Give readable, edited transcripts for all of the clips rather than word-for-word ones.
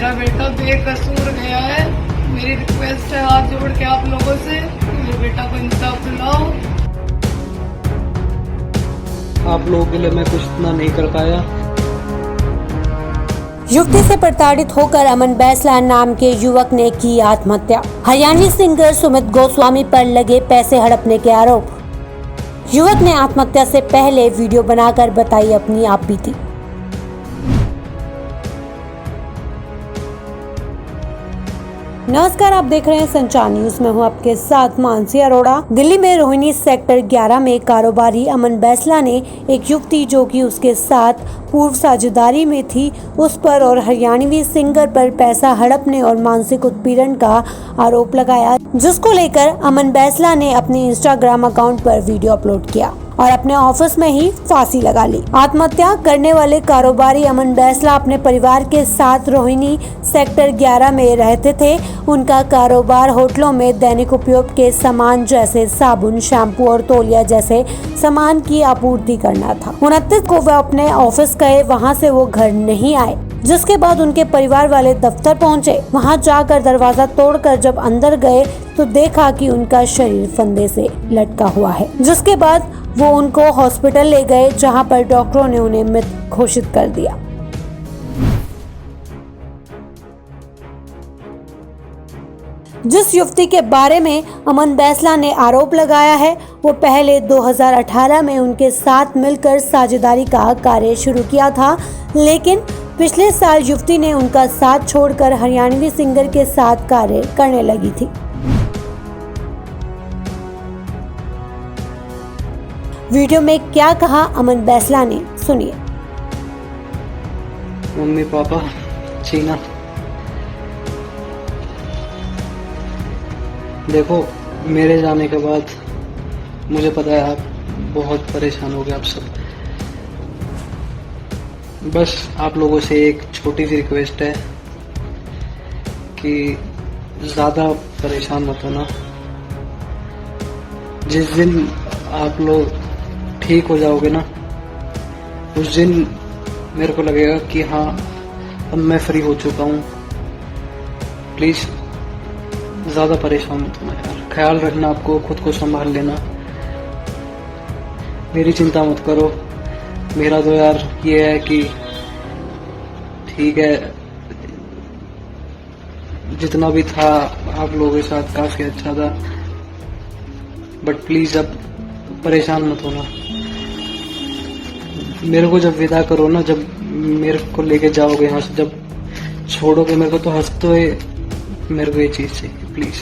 मेरा बेटा बेकसूर गया है। मेरी रिक्वेस्ट है हाथ जोड़ के आप लोगों से, मेरे बेटा को इंसाफ दिलाओ। आप लोगों के लिए मैं कुछ इतना नहीं कर पाया। युवती से प्रताड़ित होकर अमन बैसला नाम के युवक ने की आत्महत्या। हरियाणवी सिंगर सुमित गोस्वामी पर लगे पैसे हड़पने के आरोप। युवक ने आत्महत्या से पहले वीडियो बनाकर बताई अपनी आपबीती। नमस्कार, आप देख रहे हैं संचार न्यूज। मैं हूं आपके साथ मानसी अरोड़ा। दिल्ली में रोहिणी सेक्टर 11 में कारोबारी अमन बैसला ने एक युवती जो कि उसके साथ पूर्व साझेदारी में थी उस पर और हरियाणवी सिंगर पर पैसा हड़पने और मानसिक उत्पीड़न का आरोप लगाया, जिसको लेकर अमन बैसला ने अपने इंस्टाग्राम अकाउंट पर वीडियो अपलोड किया और अपने ऑफिस में ही फांसी लगा ली। आत्महत्या करने वाले कारोबारी अमन बैसला अपने परिवार के साथ रोहिणी सेक्टर 11 में रहते थे। उनका कारोबार होटलों में दैनिक उपयोग के सामान जैसे साबुन, शैम्पू और तौलिया जैसे सामान की आपूर्ति करना था। 29 को वह अपने ऑफिस गए, वहां से वो घर नहीं आए, जिसके बाद उनके परिवार वाले दफ्तर पहुंचे। वहां जाकर दरवाजा तोड़कर जब अंदर गए तो देखा कि उनका शरीर फंदे से लटका हुआ है, जिसके बाद वो उनको हॉस्पिटल ले गए, जहां पर डॉक्टरों ने उन्हें मृत घोषित कर दिया। जिस युवती के बारे में अमन बैसला ने आरोप लगाया है, वो पहले 2018 में उनके साथ मिलकर साझेदारी का कार्य शुरू किया था, लेकिन पिछले साल युवती ने उनका साथ छोड़कर हरियाणवी सिंगर के साथ कार्य करने लगी थी। वीडियो में क्या कहा अमन बैसला ने, सुनिए। मम्मी पापा, चीना, देखो मेरे जाने के बाद मुझे पता है आप बहुत परेशान हो गए आप सब। बस आप लोगों से एक छोटी सी रिक्वेस्ट है कि ज़्यादा परेशान मत होना। जिस दिन आप लोग ठीक हो जाओगे ना, उस दिन मेरे को लगेगा कि हाँ अब मैं फ्री हो चुका हूँ। प्लीज़ ज़्यादा परेशान मत होना यार, ख्याल रखना, आपको खुद को संभाल लेना, मेरी चिंता मत करो। मेरा तो यार ये है कि ठीक है, जितना भी था आप लोगों के साथ काफ़ी अच्छा था, बट प्लीज़ अब परेशान मत होना। मेरे को जब विदा करो ना, जब मेरे को लेके जाओगे यहाँ से, जब छोड़ोगे मेरे को, तो हंसते हुए मेरे को ये चीज़ चाहिए प्लीज़।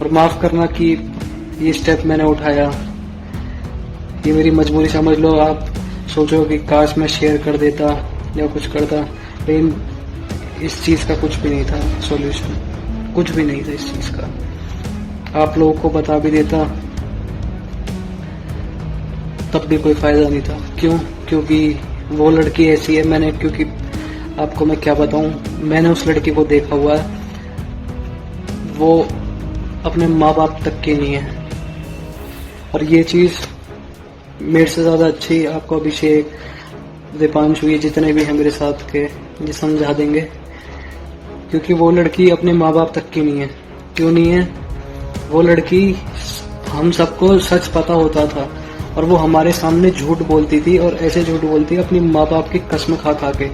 और माफ़ करना कि ये स्टेप मैंने उठाया, ये मेरी मजबूरी समझ लो। आप सोचो कि काश मैं शेयर कर देता या कुछ करता, लेकिन इस चीज़ का कुछ भी नहीं था सॉल्यूशन, कुछ भी नहीं था इस चीज़ का। आप लोगों को बता भी देता तब भी कोई फ़ायदा नहीं था। क्यों? क्योंकि वो लड़की ऐसी है। क्योंकि आपको मैं क्या बताऊं, मैंने उस लड़की को देखा हुआ है, वो अपने माँ बाप तक की नहीं है। और ये चीज़ मेरे से ज़्यादा अच्छी आपको अभिषेक, दीपांशु, ये जितने भी हैं मेरे साथ के, ये समझा देंगे। क्योंकि वो लड़की अपने माँ बाप तक की नहीं है। क्यों नहीं है? वो लड़की, हम सबको सच पता होता था और वो हमारे सामने झूठ बोलती थी, और ऐसे झूठ बोलती अपनी माँ बाप की कसम खा खा के।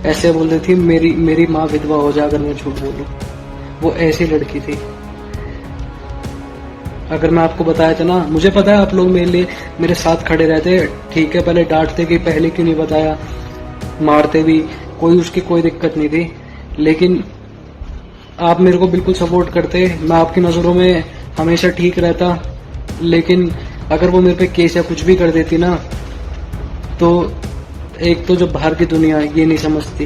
ऐसे बोलती थी मेरी माँ विधवा हो जाए अगर मैं झूठ बोलूं। वो ऐसी लड़की थी। अगर मैं आपको बताया था ना, मुझे पता है आप लोग मेरे साथ खड़े रहते, ठीक है, पहले डांटते कि पहले क्यों नहीं बताया, मारते भी, उसकी कोई दिक्कत नहीं थी, लेकिन आप मेरे को बिल्कुल सपोर्ट करते, मैं आपकी नज़रों में हमेशा ठीक रहता। लेकिन अगर वो मेरे पे केस या कुछ भी कर देती ना, तो एक तो जो बाहर की दुनिया ये नहीं समझती,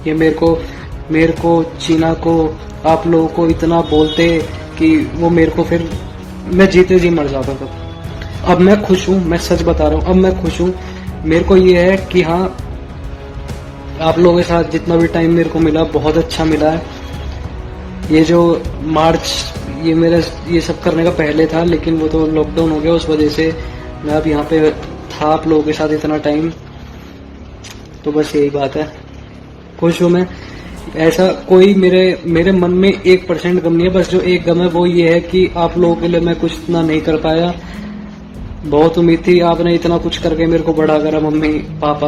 ये मेरे को चीना को, आप लोगों को इतना बोलते कि वो मेरे को, फिर मैं जीते जी मर जाता था। अब मैं खुश हूँ, मैं सच बता रहा हूँ, अब मैं खुश हूँ। मेरे को ये है कि हाँ, आप लोगों के साथ जितना भी टाइम मेरे को मिला बहुत अच्छा मिला है। ये जो मार्च, ये सब करने का पहले था, लेकिन वो तो लॉकडाउन हो गया, उस वजह से मैं अब यहाँ पे था आप लोगों के साथ इतना टाइम। तो बस यही बात है, खुश हूँ मैं। ऐसा कोई मेरे मन में 1% गम नहीं है। बस जो एक गम है वो ये है कि आप लोगों के लिए मैं कुछ इतना नहीं कर पाया। बहुत उम्मीद थी, आपने इतना कुछ करके मेरे को बड़ा करा, मम्मी पापा।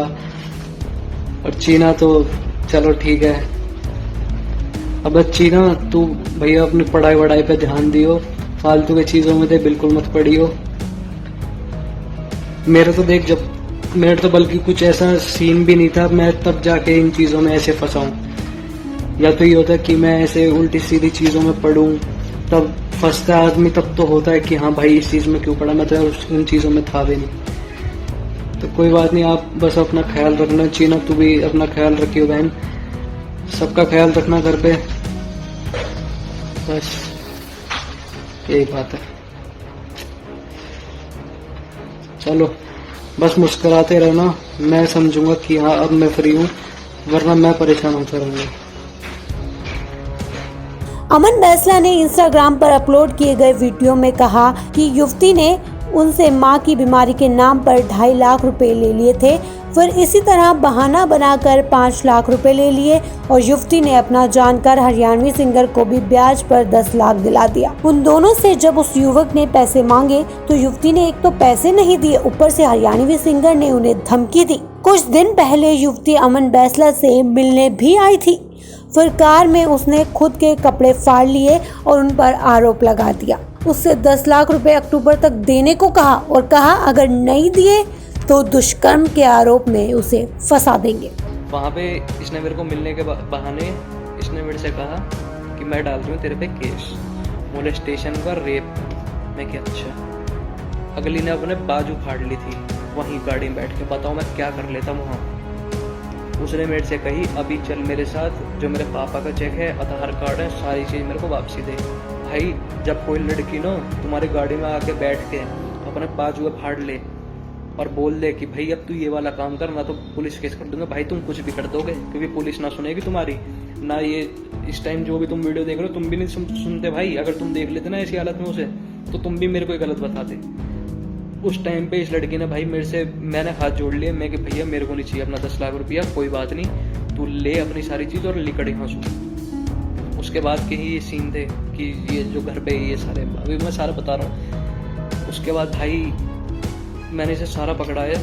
और चीना तो चलो ठीक है। अब चीना तू भैया अपनी पढ़ाई वढ़ाई पे ध्यान दियो, फालतू की चीजों में बिल्कुल मत पड़ियो। मेरे तो बल्कि कुछ ऐसा सीन भी नहीं था, मैं तब जाके इन चीजों में ऐसे फंसा हूं। या तो ये होता है कि मैं ऐसे उल्टी सीधी चीजों में पढ़ूं, तब फंसता है आदमी। तब तो होता है कि हाँ भाई इस चीज में क्यों पड़ा, मैं तो उन चीजों में था भी नहीं। तो कोई बात नहीं, आप बस अपना ख्याल रखना। चीना तू भी अपना ख्याल रखियो बहन, सबका ख्याल रखना घर पे, बस यही बात है। चलो बस मुस्कुराते रहना, मैं समझूंगा कि हाँ अब मैं फ्री हूँ, वरना मैं परेशान होता रहूंगा। अमन बैसला ने इंस्टाग्राम पर अपलोड किए गए वीडियो में कहा कि युवती ने उनसे मां की बीमारी के नाम पर 2.5 लाख रुपए ले लिए थे, फिर इसी तरह बहाना बनाकर 5 लाख रुपए ले लिए और युवती ने अपना जानकर हरियाणवी सिंगर को भी ब्याज पर 10 लाख दिला दिया। उन दोनों से जब उस युवक ने पैसे मांगे तो युवती ने एक तो पैसे नहीं दिए, ऊपर से हरियाणवी सिंगर ने उन्हें धमकी दी। कुछ दिन पहले युवती अमन बैसला से मिलने भी आई थी, फिर कार में उसने खुद के कपड़े फाड़ लिए और उन पर आरोप लगा दिया। उससे 10 लाख रुपए अक्टूबर तक देने को कहा और कहा अगर नहीं दिए तो दुष्कर्म के आरोप में उसे फंसा देंगे। वहाँ पे इसने मेरे को मिलने के बहाने इसने मेरे से कहा कि मैं डाल रही हूँ तेरे पे केस, मोलेस्टेशन का, रेप। मैं क्या अच्छा। अगली ने अपने बाजू फाड़ ली थी वहीं गाड़ी में बैठ के, बताओ मैं क्या कर लेता वहाँ। उसने मेरे से कही अभी चल मेरे साथ, जो मेरे पापा का चेक है, आधार कार्ड है, सारी चीज़ मेरे को वापसी दे। भाई जब कोई लड़की ना तुम्हारी गाड़ी में आके बैठ के अपने बाजू फाड़ ले और बोल दे कि भाई अब तू ये वाला काम कर, ना तो पुलिस केस कर दूंगा, भाई तुम कुछ भी कर दोगे, क्योंकि पुलिस ना सुनेगी तुम्हारी ना। ये इस टाइम जो भी तुम वीडियो देख रहे हो तुम भी नहीं सुनते भाई। अगर तुम देख लेते ना ऐसी हालत में उसे, तो तुम भी मेरे को गलत बताते। उस टाइम पे इस लड़की ने भाई मेरे से, मैंने हाथ जोड़ लिए, मैं कि भैया मेरे को नहीं चाहिए अपना 10 लाख रुपया, कोई बात नहीं, तू ले अपनी सारी चीज़ और लिकड़ यहाँ से। उसके बाद के ही ये सीन थे कि ये जो घर पे ये सारे, अभी मैं सारा बता रहा हूँ। उसके बाद भाई मैंने इसे सारा पकड़ाया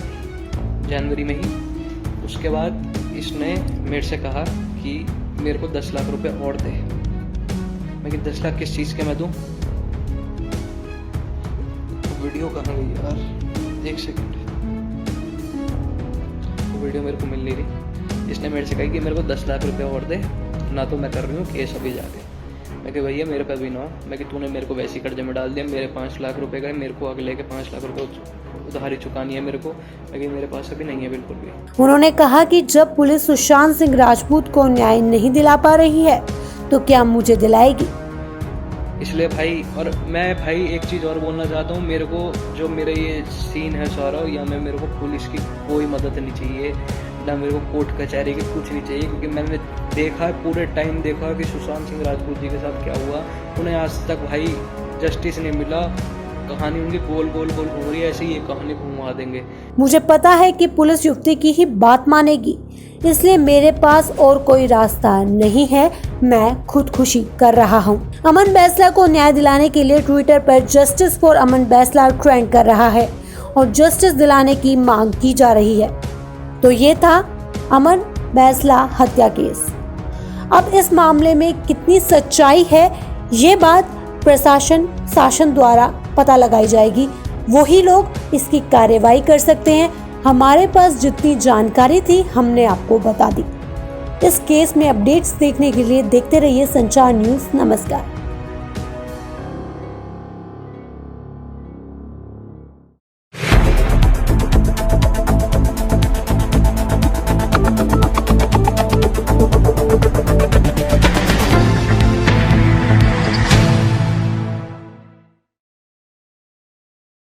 जनवरी में ही। उसके बाद इसने मेरे से कहा कि मेरे को 10 लाख रुपए और दे। मैं कि 10 लाख किस चीज़ के मैं दूँ? वीडियो कहाँ गई यार, एक सेकंड, तो वीडियो मेरे को मिल नहीं रही। इसने मेरे से कही कि मेरे को 10 लाख रुपए और दे, ना तो मैं कर रही हूँ केस अभी जाके। मैं कि भैया मेरे पे भी ना हो, मैं कि तूने मेरे को वैसे ही कर्जे में डाल दिया, मेरे 5 लाख रुपए का, मेरे को अगले के 5 लाख रुपए उधारी चुकानी है मेरे को। मैं कि मेरे पास अभी नहीं है बिल्कुल भी। उन्होंने कहा कि जब पुलिस सुशांत सिंह राजपूत को न्याय नहीं दिला पा रही है तो क्या मुझे दिलाएगी? इसलिए भाई, और मैं भाई एक चीज़ और बोलना चाहता हूँ, मेरे को जो मेरा ये सीन है सारा, या मेरे को पुलिस की कोई मदद नहीं चाहिए, ना मेरे को कोर्ट कचहरी की कुछ नहीं चाहिए, क्योंकि मैंने देखा है, पूरे टाइम देखा कि सुशांत सिंह राजपूत जी के साथ क्या हुआ। उन्हें आज तक भाई जस्टिस नहीं मिला। कहानी उनकी गोल गोल गोल घूम रही है, ऐसे ही ये कहानी घुमा देंगे। मुझे पता है कि पुलिस युवती की ही बात मानेगी, इसलिए मेरे पास और कोई रास्ता नहीं है, मैं खुदकुशी कर रहा हूँ। अमन बैसला को न्याय दिलाने के लिए ट्विटर पर justice for Aman Bainsla trend कर रहा है और जस्टिस दिलाने की मांग की जा रही है। तो ये था अमन बैसला हत्या केस। अब इस मामले में कितनी सच्चाई है, ये बात प्रशासन शासन द्वारा पता लगाई जाएगी। वही लोग इसकी कार्रवाई कर सकते हैं। हमारे पास जितनी जानकारी थी हमने आपको बता दी। इस केस में अपडेट्स देखने के लिए देखते रहिए संचार न्यूज़। नमस्कार।